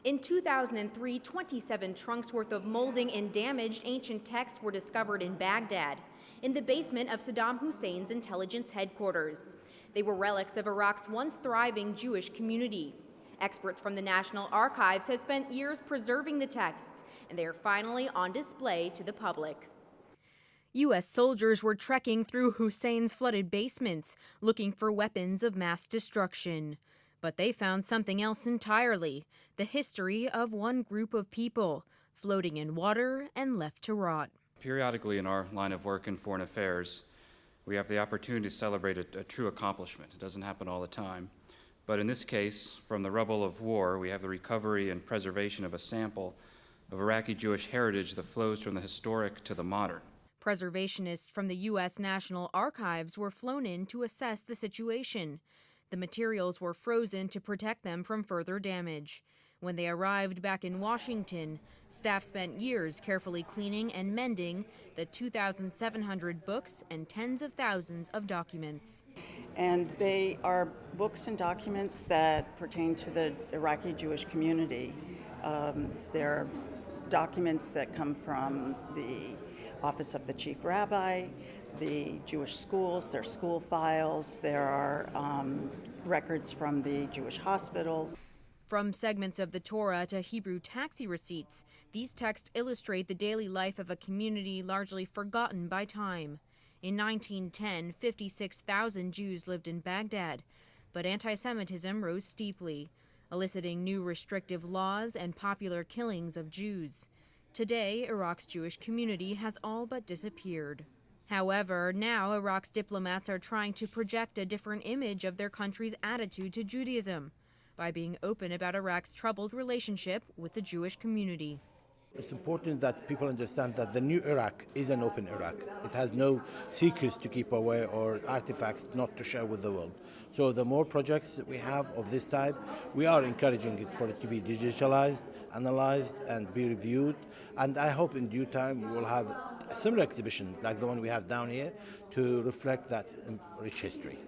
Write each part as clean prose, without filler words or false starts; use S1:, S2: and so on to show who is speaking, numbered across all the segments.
S1: In 2003, 27 trunks worth of molding and damaged ancient texts were discovered in Baghdad, in the basement of Saddam Hussein's intelligence headquarters. They were relics of Iraq's once thriving Jewish community. Experts from the National Archives have spent years preserving the texts, and they are finally on display to the public. U.S. soldiers were trekking through Hussein's flooded basements, looking for weapons of mass destruction. But they found something else entirely, the history of one group of people, floating in water and left to rot.
S2: Periodically in our line of work in foreign affairs, we have the opportunity to celebrate a true accomplishment. It doesn't happen all the time. But in this case, from the rubble of war, we have the recovery and preservation of a sample of Iraqi Jewish heritage that flows from the historic to the modern.
S1: Preservationists from the U.S. National Archives were flown in to assess the situation. The materials were frozen to protect them from further damage. When they arrived back in Washington, staff spent years carefully cleaning and mending the 2,700 books and tens of thousands of documents.
S3: And they are books and documents that pertain to the Iraqi Jewish community. They're documents that come from the Office of the Chief Rabbi, the Jewish schools, their school files. There are records from the Jewish hospitals.
S1: From segments of the Torah to Hebrew taxi receipts, these texts illustrate the daily life of a community largely forgotten by time. In 1910, 56,000 Jews lived in Baghdad, but anti-Semitism rose steeply, eliciting new restrictive laws and popular killings of Jews. Today, Iraq's Jewish community has all but disappeared. However, now Iraq's diplomats are trying to project a different image of their country's attitude to Judaism by being open about Iraq's troubled relationship with the Jewish community.
S4: It's important that people understand that the new Iraq is an open Iraq. It has no secrets to keep away or artifacts not to share with the world. So the more projects that we have of this type, we are encouraging it for it to be digitalized, analyzed, and be reviewed. And I hope in due time we will have a similar exhibition like the one we have down here to reflect that rich history.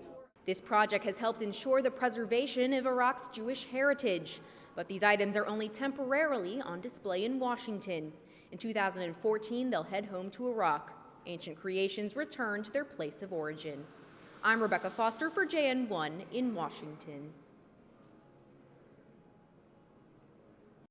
S1: This project has helped ensure the preservation of Iraq's Jewish heritage. But these items are only temporarily on display in Washington. In 2014, they'll head home to Iraq. Ancient creations return to their place of origin. I'm Rebecca Foster for JN1 in Washington.